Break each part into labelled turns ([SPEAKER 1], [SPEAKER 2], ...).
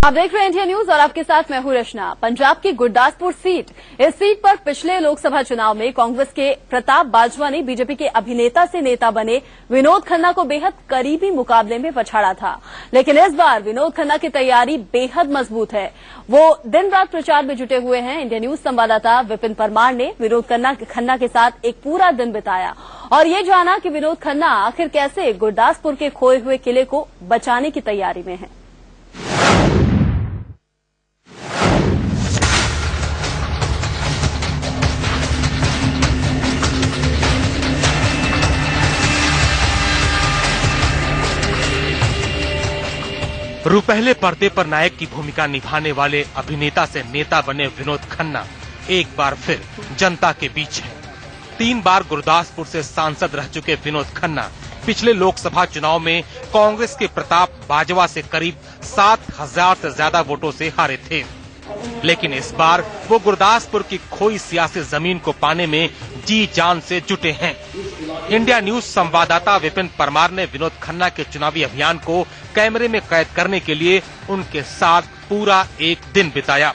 [SPEAKER 1] आप देख रहे हैं इंडिया न्यूज और आपके साथ मैं हूं रचना। पंजाब की गुरदासपुर सीट, इस सीट पर पिछले लोकसभा चुनाव में कांग्रेस के प्रताप बाजवा ने बीजेपी के अभिनेता से नेता बने विनोद खन्ना को बेहद करीबी मुकाबले में पछाड़ा था। लेकिन इस बार विनोद खन्ना की तैयारी बेहद मजबूत है। वो दिन रात प्रचार में जुटे हुए हैं। इंडिया न्यूज संवाददाता विपिन परमार ने विनोद खन्ना के साथ एक पूरा दिन बिताया और ये जाना कि विनोद खन्ना आखिर कैसे गुरदासपुर के खोए हुए किले को बचाने की तैयारी में है।
[SPEAKER 2] रुपहले पर्दे पर नायक की भूमिका निभाने वाले अभिनेता से नेता बने विनोद खन्ना एक बार फिर जनता के बीच हैं। 3 बार गुरदासपुर से सांसद रह चुके विनोद खन्ना पिछले लोकसभा चुनाव में कांग्रेस के प्रताप बाजवा से करीब 7,000 से ज्यादा वोटों से हारे थे। लेकिन इस बार वो गुरदासपुर की खोई सियासी जमीन को पाने में जी जान से जुटे हैं। इंडिया न्यूज संवाददाता विपिन परमार ने विनोद खन्ना के चुनावी अभियान को कैमरे में कैद करने के लिए उनके साथ पूरा एक दिन बिताया।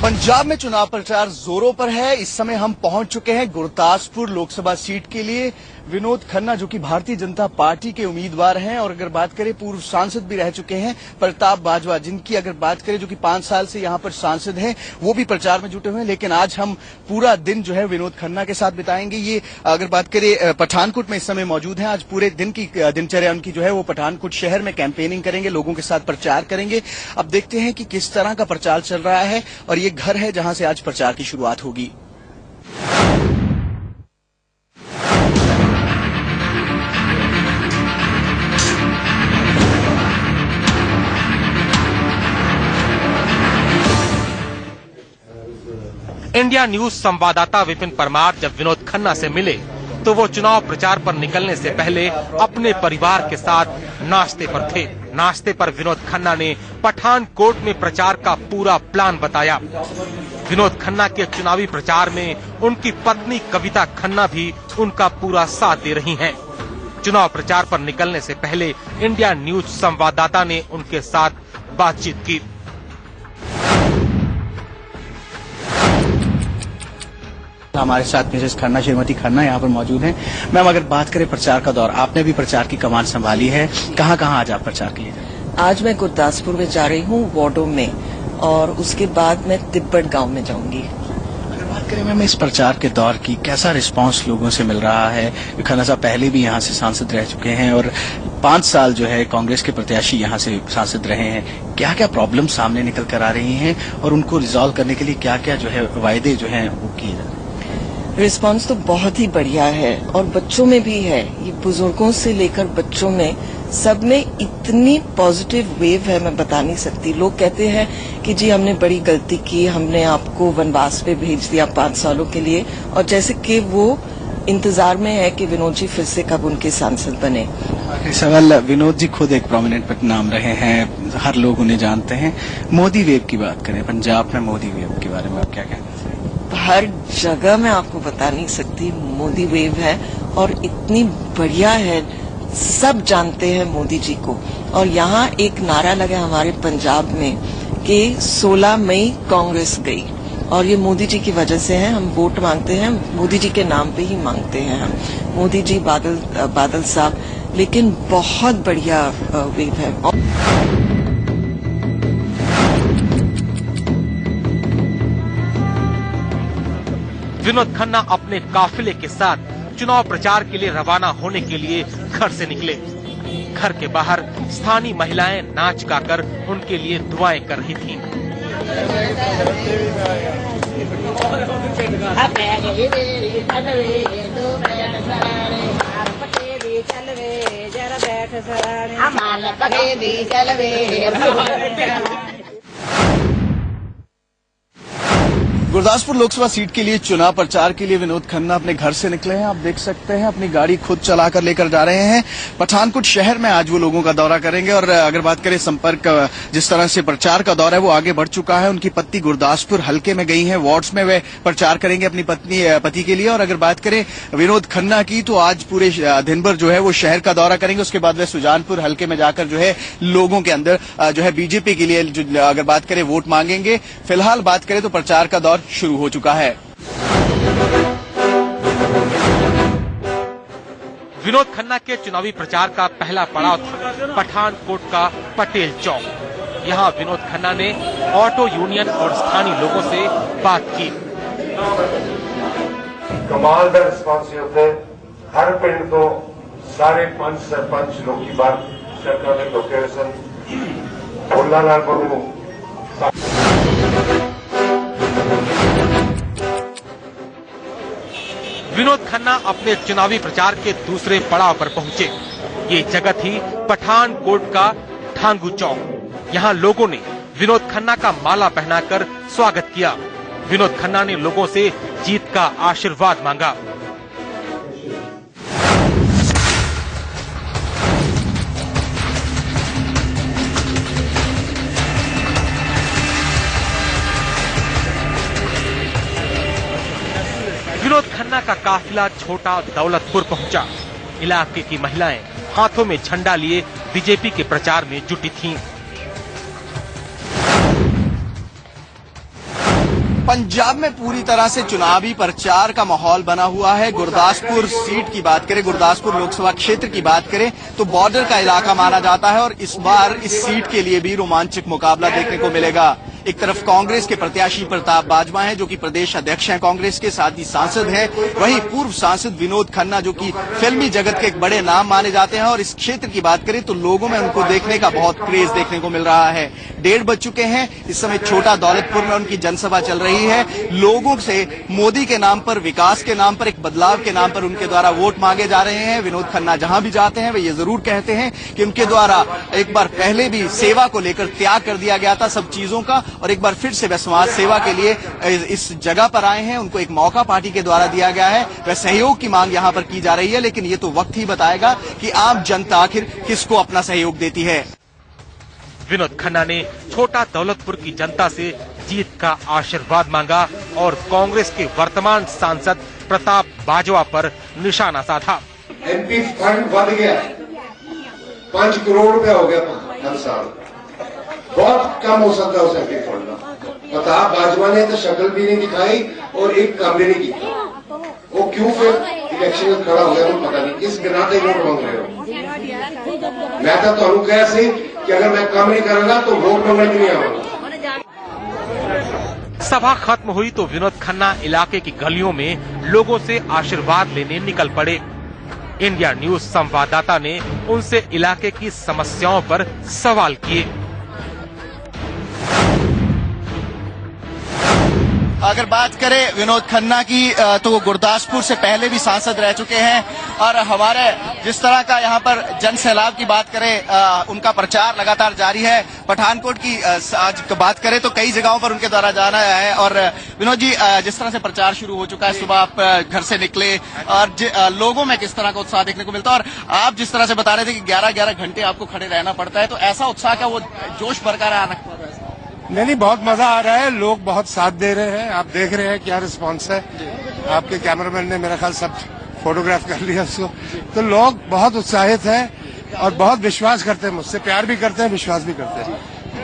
[SPEAKER 3] पंजाब में चुनाव प्रचार जोरों पर है। इस समय हम पहुंच चुके हैं गुरदासपुर लोकसभा सीट के लिए। विनोद खन्ना जो कि भारतीय जनता पार्टी के उम्मीदवार हैं और अगर बात करें पूर्व सांसद भी रह चुके हैं प्रताप बाजवा, जिनकी अगर बात करें जो कि 5 साल से यहां पर सांसद हैं, वो भी प्रचार में जुटे हुए हैं। लेकिन आज हम पूरा दिन जो है विनोद खन्ना के साथ बिताएंगे। ये अगर बात करें पठानकोट में इस समय मौजूद हैं। आज पूरे दिन की दिनचर्या उनकी जो है वो पठानकोट शहर में कैंपेनिंग करेंगे, लोगों के साथ प्रचार करेंगे। अब देखते हैं कि किस तरह का प्रचार चल रहा है और ये घर है जहां से आज प्रचार की शुरुआत होगी।
[SPEAKER 2] इंडिया न्यूज संवाददाता विपिन परमार जब विनोद खन्ना से मिले तो वो चुनाव प्रचार पर निकलने से पहले अपने परिवार के साथ नाश्ते पर थे। नाश्ते पर विनोद खन्ना ने पठानकोट में प्रचार का पूरा प्लान बताया। विनोद खन्ना के चुनावी प्रचार में उनकी पत्नी कविता खन्ना भी उनका पूरा साथ दे रही हैं। चुनाव प्रचार पर निकलने से पहले इंडिया न्यूज संवाददाता ने उनके साथ बातचीत की।
[SPEAKER 3] हमारे साथ मिसेस खन्ना, श्रीमती खन्ना यहाँ पर मौजूद हैं। मैम, अगर बात करें प्रचार का दौर, आपने भी प्रचार की कमान संभाली है, कहाँ कहाँ आज आप प्रचार किए?
[SPEAKER 4] आज मैं गुरदासपुर में जा रही हूँ, वार्डो में, और उसके बाद मैं तिब्बत गांव में जाऊंगी।
[SPEAKER 3] अगर बात करें मैम इस प्रचार के दौर की, कैसा रिस्पांस लोगों से मिल रहा है? खन्ना साहब पहले भी यहाँ से सांसद रह चुके हैं और 5 साल जो है कांग्रेस के प्रत्याशी यहाँ से सांसद रहे हैं। क्या क्या प्रॉब्लम सामने निकल कर आ रही हैं और उनको रिजॉल्व करने के लिए क्या क्या जो है वायदे जो है वो किए जा रहे हैं?
[SPEAKER 4] रिस्पांस तो बहुत ही बढ़िया है और बच्चों में भी है। ये बुजुर्गों से लेकर बच्चों में, सब में इतनी पॉजिटिव वेव है, मैं बता नहीं सकती। लोग कहते हैं कि जी हमने बड़ी गलती की, हमने आपको वनवास पे भेज दिया 5 सालों के लिए, और जैसे कि वो इंतजार में है कि विनोद जी फिर से कब उनके सांसद बने।
[SPEAKER 3] सवाल, विनोद जी खुद एक प्रोमिनेंट नाम रहे हैं, हर लोग उन्हें जानते हैं। मोदी वेव की बात करें, पंजाब में मोदी वेव के बारे में आप क्या कहना चाहिए?
[SPEAKER 4] हर जगह मैं आपको बता नहीं सकती, मोदी वेव है और इतनी बढ़िया है। सब जानते हैं मोदी जी को। और यहाँ एक नारा लगा हमारे पंजाब में कि 16 मई कांग्रेस गई, और ये मोदी जी की वजह से है। हम वोट मांगते हैं, मोदी जी के नाम पे ही मांगते हैं हम। मोदी जी, बादल साहब, लेकिन बहुत बढ़िया वेव है।
[SPEAKER 2] विनोद खन्ना अपने काफिले के साथ चुनाव प्रचार के लिए रवाना होने के लिए घर से निकले। घर के बाहर स्थानीय महिलाएं नाच गाकर उनके लिए दुआएं कर रही थीं।
[SPEAKER 3] गुरदासपुर लोकसभा सीट के लिए चुनाव प्रचार के लिए विनोद खन्ना अपने घर से निकले हैं। आप देख सकते हैं अपनी गाड़ी खुद चलाकर लेकर जा रहे हैं। पठानकोट शहर में आज वो लोगों का दौरा करेंगे और अगर बात करें संपर्क, जिस तरह से प्रचार का दौरा है वो आगे बढ़ चुका है। उनकी पत्नी गुरदासपुर हल्के में गई हैं, वार्ड्स में वे प्रचार करेंगे अपनी पति के लिए। और अगर बात करें विनोद खन्ना की, तो आज पूरे दिन भर जो है वो शहर का दौरा करेंगे। उसके बाद वे सुजानपुर हल्के में जाकर जो है लोगों के अंदर जो है बीजेपी के लिए अगर बात करें वोट मांगेंगे। फिलहाल बात करें तो प्रचार का दौर शुरू हो चुका है।
[SPEAKER 2] विनोद खन्ना के चुनावी प्रचार का पहला पड़ाव था पठानकोट का पटेल चौक। यहां विनोद खन्ना ने ऑटो यूनियन और स्थानीय लोगों से बात की।
[SPEAKER 5] कमाल का रिस्पॉन्स होते हर पिंड तो सारे पंच सरपंच लोग की बात सरकार लोकेशन बोलना ना करूं।
[SPEAKER 2] विनोद खन्ना अपने चुनावी प्रचार के दूसरे पड़ाव पर पहुंचे। ये जगह थी पठानकोट का ठांगू चौक। यहाँ लोगों ने विनोद खन्ना का माला पहनाकर स्वागत किया। विनोद खन्ना ने लोगों से जीत का आशीर्वाद मांगा। विनोद खन्ना का काफिला छोटा दौलतपुर पहुंचा। इलाके की महिलाएं हाथों में झंडा लिए बीजेपी के प्रचार में जुटी थीं।
[SPEAKER 3] पंजाब में पूरी तरह से चुनावी प्रचार का माहौल बना हुआ है। गुरदासपुर सीट की बात करें, गुरदासपुर लोकसभा क्षेत्र की बात करें तो बॉर्डर का इलाका माना जाता है और इस बार इस सीट के लिए भी रोमांचक मुकाबला देखने को मिलेगा। एक तरफ कांग्रेस के प्रत्याशी प्रताप बाजवा हैं जो कि प्रदेश अध्यक्ष हैं कांग्रेस के, साथ ही सांसद हैं। वहीं पूर्व सांसद विनोद खन्ना जो कि फिल्मी जगत के एक बड़े नाम माने जाते हैं। और इस क्षेत्र की बात करें तो लोगों में उनको देखने का बहुत क्रेज देखने को मिल रहा है। 1:30 बज चुके हैं। इस समय छोटा दौलतपुर में उनकी जनसभा चल रही है। लोगों से मोदी के नाम पर, विकास के नाम पर, एक बदलाव के नाम पर उनके द्वारा वोट मांगे जा रहे हैं। विनोद खन्ना जहां भी जाते हैं वे ये जरूर कहते हैं कि उनके द्वारा एक बार पहले भी सेवा को लेकर त्याग कर दिया गया था सब चीजों का, और एक बार फिर से वे समाज सेवा के लिए इस जगह पर आए हैं। उनको एक मौका पार्टी के द्वारा दिया गया है। वह सहयोग की मांग यहां पर की जा रही है, लेकिन ये तो वक्त ही बताएगा कि आम जनता आखिर किसको अपना सहयोग देती है।
[SPEAKER 2] विनोद खन्ना ने छोटा दौलतपुर की जनता से जीत का आशीर्वाद मांगा और कांग्रेस के वर्तमान सांसद प्रताप बाजवा पर निशाना साधा।
[SPEAKER 5] एमपी फंड बढ़ गया, 5 करोड़ रुपया हो गया हर साल। बहुत कम हो सकता है उस एमपी फंड का। प्रताप बाजवा ने तो शक्ल भी नहीं दिखाई और एक काम भी नहीं किया। वो क्यों फिर इलेक्शन में खड़ा हो गया वो पता नहीं, किस बिना पे वोट मांग रहे हो। मैं तो ਤੁਹਾਨੂੰ ਕਹਿ ਸੀ कि अगर मैं काम नहीं करूंगा तो वोट मांगने के लिए आऊंगा।
[SPEAKER 2] सभा खत्म हुई तो विनोद खन्ना इलाके की गलियों में लोगों से आशीर्वाद लेने निकल पड़े। इंडिया न्यूज संवाददाता ने उनसे इलाके की समस्याओं पर सवाल किए।
[SPEAKER 3] अगर बात करें विनोद खन्ना की तो वो गुरदासपुर से पहले भी सांसद रह चुके हैं और हमारे जिस तरह का यहाँ पर जन सैलाब की बात करें उनका प्रचार लगातार जारी है। पठानकोट की आज बात करें तो कई जगहों पर उनके द्वारा जाना है। और विनोद जी, जिस तरह से प्रचार शुरू हो चुका है, सुबह आप घर से निकले और लोगों में किस तरह का उत्साह देखने को मिलता है, और आप जिस तरह से बता रहे थे कि 11-11 घंटे आपको खड़े रहना पड़ता है, तो ऐसा उत्साह का वो जोश बरकरार रखा है?
[SPEAKER 6] नहीं, बहुत मजा आ रहा है। लोग बहुत साथ दे रहे हैं। आप देख रहे हैं क्या रिस्पांस है। आपके कैमरामैन ने मेरा ख्याल सब फोटोग्राफ कर लिया उसको। तो लोग बहुत उत्साहित हैं और बहुत विश्वास करते हैं मुझसे, प्यार भी करते हैं, विश्वास भी करते हैं।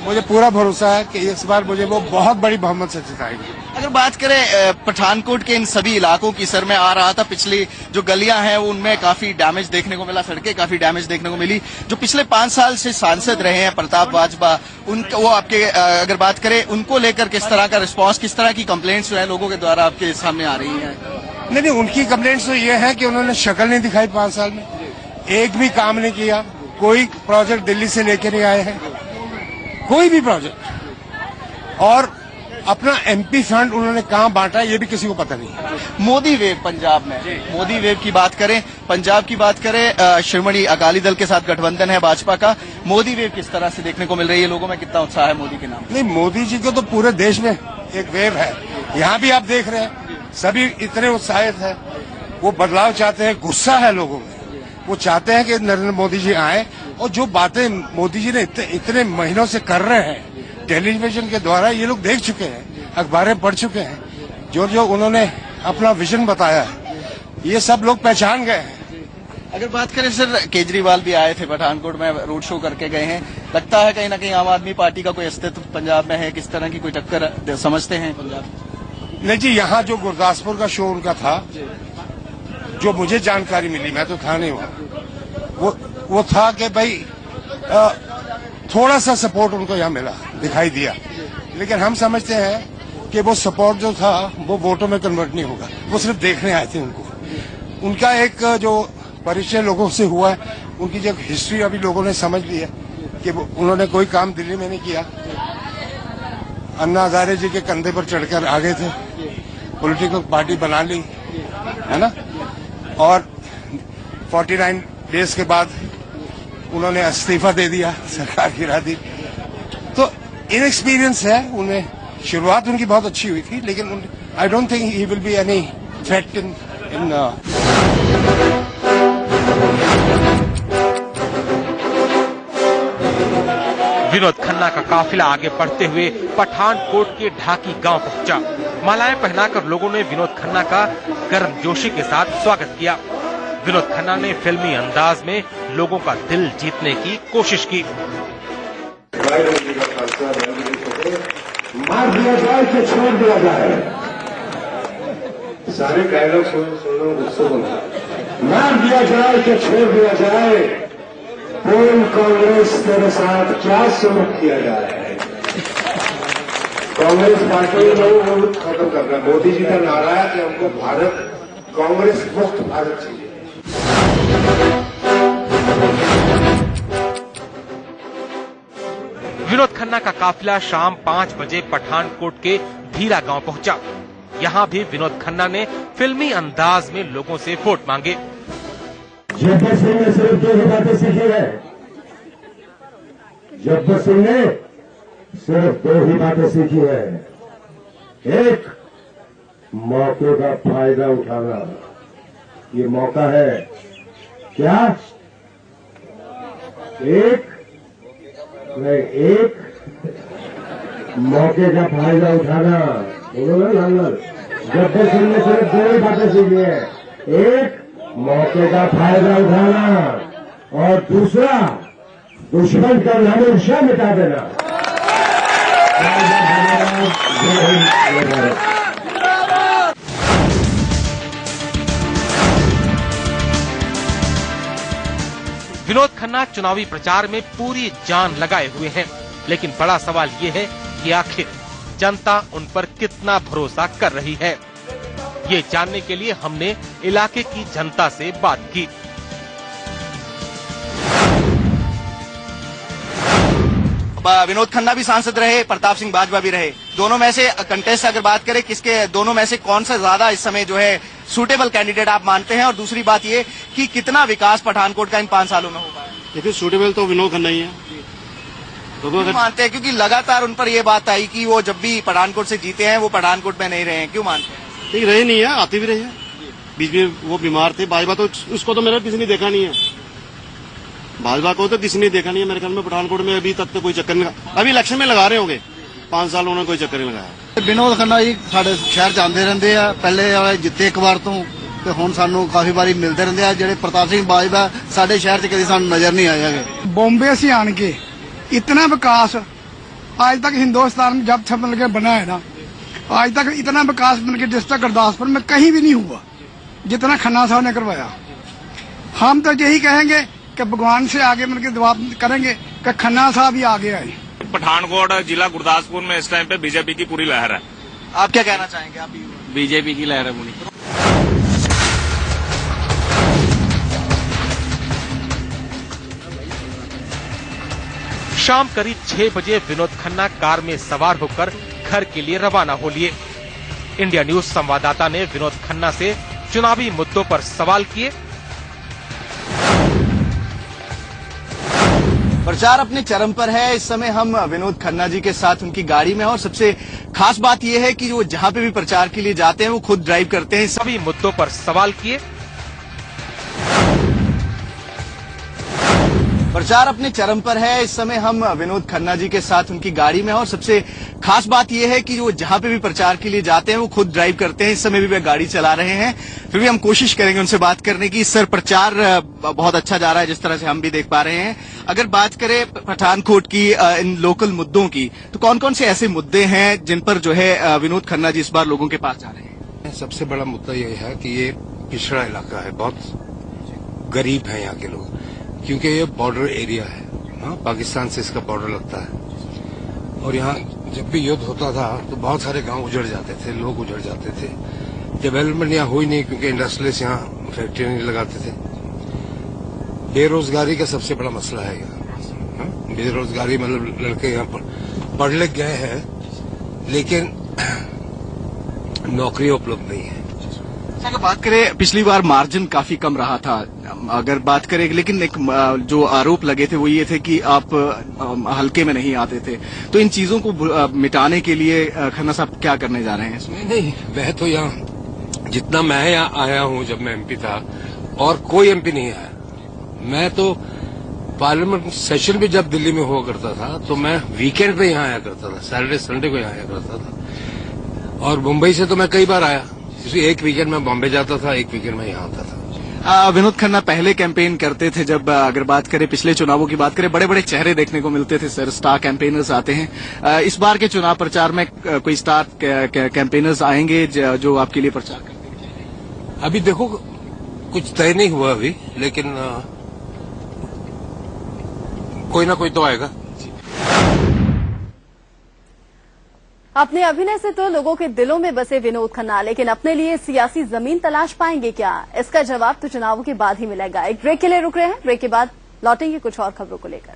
[SPEAKER 6] मुझे पूरा भरोसा है कि इस बार मुझे वो बहुत बड़ी बहुमत से जिताएंगे।
[SPEAKER 3] अगर बात करें पठानकोट के इन सभी इलाकों की, सर मैं आ रहा था, पिछली जो गलियां हैं उनमें काफी डैमेज देखने को मिला, सड़कें काफी डैमेज देखने को मिली। जो पिछले 5 साल से सांसद रहे हैं प्रताप बाजवा, उनका वो आपके अगर बात करें उनको लेकर किस तरह का रिस्पांस, किस तरह की कंप्लेंट्स जो है लोगों के द्वारा आपके सामने आ रही है?
[SPEAKER 6] नहीं, उनकी कंप्लेंट्स तो ये है कि उन्होंने शक्ल नहीं दिखाई 5 साल में, एक भी काम नहीं किया, कोई प्रोजेक्ट दिल्ली से लेके नहीं आए हैं, कोई भी प्रोजेक्ट। और अपना MP फंड उन्होंने कहाँ बांटा ये भी किसी को पता नहीं।
[SPEAKER 3] मोदी वेव पंजाब में, मोदी वेव की बात करें, पंजाब की बात करें, शिरोमणि अकाली दल के साथ गठबंधन है भाजपा का, मोदी वेव किस तरह से देखने को मिल रही है? लोगों में कितना उत्साह है मोदी के नाम?
[SPEAKER 6] नहीं, मोदी जी को तो पूरे देश में एक वेव है। यहाँ भी आप देख रहे हैं सभी इतने उत्साहित है, वो बदलाव चाहते हैं, गुस्सा है लोगों में, वो चाहते हैं कि नरेंद्र मोदी जी आए और जो बातें मोदी जी ने इतने महीनों से कर रहे हैं टेलीविजन के द्वारा ये लोग देख चुके हैं, अखबारें पढ़ चुके हैं, जो जो उन्होंने अपना विजन बताया है ये सब लोग पहचान गए हैं।
[SPEAKER 3] अगर बात करें सर, केजरीवाल भी आए थे पठानकोट में, रोड शो करके गए हैं, लगता है कहीं ना कहीं आम आदमी पार्टी का कोई अस्तित्व पंजाब में है? किस तरह की कोई टक्कर समझते हैं पंजाब?
[SPEAKER 6] नहीं जी, यहाँ जो गुरदासपुर का शो उनका था, जो मुझे जानकारी मिली, मैं तो था नहीं वहाँ, वो था कि भाई थोड़ा सा सपोर्ट उनको यहाँ मिला, दिखाई दिया, लेकिन हम समझते हैं कि वो सपोर्ट जो था वो वोटों में कन्वर्ट नहीं होगा। वो सिर्फ देखने आए थे उनको। उनका एक जो परिचय लोगों से हुआ है, उनकी जो हिस्ट्री अभी लोगों ने समझ ली है कि उन्होंने कोई काम दिल्ली में नहीं किया, अन्ना हजारे जी के कंधे पर चढ़कर आ गए थे, पॉलिटिकल पार्टी बना ली, है ना, और 49 डेज के बाद उन्होंने इस्तीफा दे दिया, सरकार गिरा दी। तो इनएक्सपीरियंस है उनमें। शुरुआत उनकी बहुत अच्छी हुई थी, लेकिन I don't think he will be any threat in
[SPEAKER 2] Vinod Khanna का काफिला आगे बढ़ते हुए पठानकोट के ढाकी गांव पहुंचा। मालाएं पहनाकर लोगों ने विनोद खन्ना का गर्मजोशी के साथ स्वागत किया। विनोद खन्ना ने फिल्मी अंदाज में लोगों का दिल जीतने की कोशिश की।
[SPEAKER 5] मार दिया जाए कि छोड़ दिया जाए, सारे डायलॉग सुनो गुस्से को। मार दिया जाए कि छोड़ दिया जाए, पूर्ण कांग्रेस तेरे साथ क्या सुलूक किया जा रहा है? कांग्रेस पार्टी लोग खत्म कर रहा है। मोदी जी का नारा है कि हमको भारत कांग्रेस मुक्त भारत चाहिए।
[SPEAKER 2] विनोद खन्ना का काफिला शाम 5 बजे पठानकोट के धीरा गांव पहुंचा। यहां भी विनोद खन्ना ने फिल्मी अंदाज में लोगों से वोट मांगे।
[SPEAKER 7] जब्बर सिंह ने सिर्फ 2 ही बातें सीखी है। जब्बर सिंह ने सिर्फ 2 ही बातें सीखी है। एक, मौके का फायदा उठाना। ये मौका है क्या? एक मौके का फायदा उठाना। बोलो ना लाल। जब्बर सिंह ने सिर्फ 2 ही बातें सीखी है। एक, मौके का फायदा उठाना, और दूसरा, दुश्मन का नामोनिशान मिटा देना।
[SPEAKER 2] विनोद खन्ना चुनावी प्रचार में पूरी जान लगाए हुए हैं, लेकिन बड़ा सवाल ये है कि आखिर जनता उन पर कितना भरोसा कर रही है। ये जानने के लिए हमने इलाके की जनता से बात की।
[SPEAKER 3] विनोद खन्ना भी सांसद रहे, प्रताप सिंह बाजवा भी रहे। दोनों में से कंटेस्ट अगर बात करें, किसके दोनों में से कौन सा ज्यादा इस समय जो है सूटेबल कैंडिडेट आप मानते हैं? और दूसरी बात ये कि कितना विकास पठानकोट का इन 5 सालों में होगा?
[SPEAKER 8] देखिए, सूटेबल तो विनोद खन्ना ही है।
[SPEAKER 3] क्यों मानते हैं? क्योंकि लगातार उन पर यह बात आई कि वो जब भी पठानकोट से जीते हैं वो पठानकोट में नहीं रहे हैं। क्यों मानते हैं?
[SPEAKER 8] ठीक रहे नहीं है, आते भी रहे हैं। बीच में वो बीमार थे। भाजपा तो उसको तो मेरा किसी ने देखा नहीं है। भाजपा को तो किसी ने देखा नहीं है मेरे ख्याल में पठानकोट में अभी तक तो कोई चक्कर नहीं। अभी इलेक्शन में लगा रहे होंगे, 5 साल उन्होंने कोई चक्कर नहीं लगाया।
[SPEAKER 9] विनोद खन्ना जी साडे शहर च आंदे रहंदे आ, पहले वाले जिते एक बार तो ते हुण सानू काफी बारी मिलते रहंदे आ। जिहड़े प्रताप सिंह बाजवा साडे शहर च कदी सानू नजर नहीं आए हैगे।
[SPEAKER 10] बॉम्बे से आन के इतना विकास आज तक हिंदुस्तान में जब से मिलकर बना है ना, आज तक इतना विकास मिलकर डिस्ट्रिक्ट गुरदासपुर में कहीं भी नहीं हुआ जितना खन्ना साहब ने करवाया। हम तो यही कहेंगे कि भगवान से आगे मिलकर दुआ करेंगे कि खन्ना साहब ही आगे आए।
[SPEAKER 11] पठानकोट जिला गुरदासपुर में इस टाइम पे बीजेपी की पूरी लहर है।
[SPEAKER 3] आप क्या कहना चाहेंगे? आप
[SPEAKER 11] बीजेपी की लहर है पूरी।
[SPEAKER 2] शाम करीब 6 बजे विनोद खन्ना कार में सवार होकर घर के लिए रवाना हो लिए। इंडिया न्यूज संवाददाता ने विनोद खन्ना से चुनावी मुद्दों पर सवाल किए।
[SPEAKER 3] प्रचार अपने चरम पर है। इस समय हम विनोद खन्ना जी के साथ उनकी गाड़ी में हैं और सबसे खास बात यह है कि वो जहां पे भी प्रचार के लिए जाते हैं वो खुद ड्राइव करते हैं।
[SPEAKER 2] सभी मुद्दों पर सवाल किए।
[SPEAKER 3] प्रचार अपने चरम पर है। इस समय हम विनोद खन्ना जी के साथ उनकी गाड़ी में हैं और सबसे खास बात यह है कि वो जहां पे भी प्रचार के लिए जाते हैं वो खुद ड्राइव करते हैं। इस समय भी वे गाड़ी चला रहे हैं। फिर भी हम कोशिश करेंगे उनसे बात करने की। सर, प्रचार बहुत अच्छा जा रहा है जिस तरह से हम भी देख पा रहे हैं। अगर बात करें पठानकोट की, इन लोकल मुद्दों की, तो कौन कौन से ऐसे मुद्दे हैं जिन पर जो है विनोद खन्ना जी इस बार लोगों के पास जा रहे हैं?
[SPEAKER 6] सबसे बड़ा मुद्दा ये है कि ये पिछड़ा इलाका है, बहुत गरीब है यहाँ के लोग, क्योंकि ये बॉर्डर एरिया है। हाँ, पाकिस्तान से इसका बॉर्डर लगता है और यहाँ जब भी युद्ध होता था तो बहुत सारे गांव उजड़ जाते थे, लोग उजड़ जाते थे। डेवलपमेंट यहाँ हुई नहीं क्योंकि इंडस्ट्रियलिस्ट यहाँ फैक्ट्री नहीं लगाते थे। बेरोजगारी का सबसे बड़ा मसला है यहाँ। बेरोजगारी मतलब लड़के यहाँ पर पढ़ लिख गए हैं लेकिन नौकरी उपलब्ध नहीं है।
[SPEAKER 3] अगर बात करें, पिछली बार मार्जिन काफी कम रहा था। अगर बात करें, लेकिन एक जो आरोप लगे थे वो ये थे कि आप हल्के में नहीं आते थे। तो इन चीजों को मिटाने के लिए खन्ना साहब क्या करने जा रहे हैं इसमें?
[SPEAKER 6] नहीं, वह तो यहाँ जितना मैं यहाँ आया हूँ जब मैं एमपी था और कोई एमपी नहीं आया। मैं तो पार्लियामेंट सेशन भी जब दिल्ली में हुआ करता था तो मैं वीकेंड पे यहाँ आया करता था, सैटरडे संडे को यहाँ आया करता था। और मुंबई से तो मैं कई बार आया, एक वीकेंड में बॉम्बे जाता था, एक वीकेंड में यहाँ आता था।
[SPEAKER 3] विनोद खन्ना पहले कैंपेन करते थे, जब अगर बात करें पिछले चुनावों की बात करें, बड़े बड़े चेहरे देखने को मिलते थे सर, स्टार कैंपेनर्स आते हैं। इस बार के चुनाव प्रचार में कोई स्टार कैंपेनर्स आएंगे जो आपके लिए प्रचार करेंगे?
[SPEAKER 6] अभी देखो, कुछ तय नहीं हुआ अभी, लेकिन कोई ना कोई तो आएगा।
[SPEAKER 1] अपने अभिनय से तो लोगों के दिलों में बसे विनोद खन्ना, लेकिन अपने लिए सियासी जमीन तलाश पाएंगे क्या? इसका जवाब तो चुनावों के बाद ही मिलेगा। एक ब्रेक के लिए रुक रहे हैं, ब्रेक के बाद लौटेंगे कुछ और खबरों को लेकर।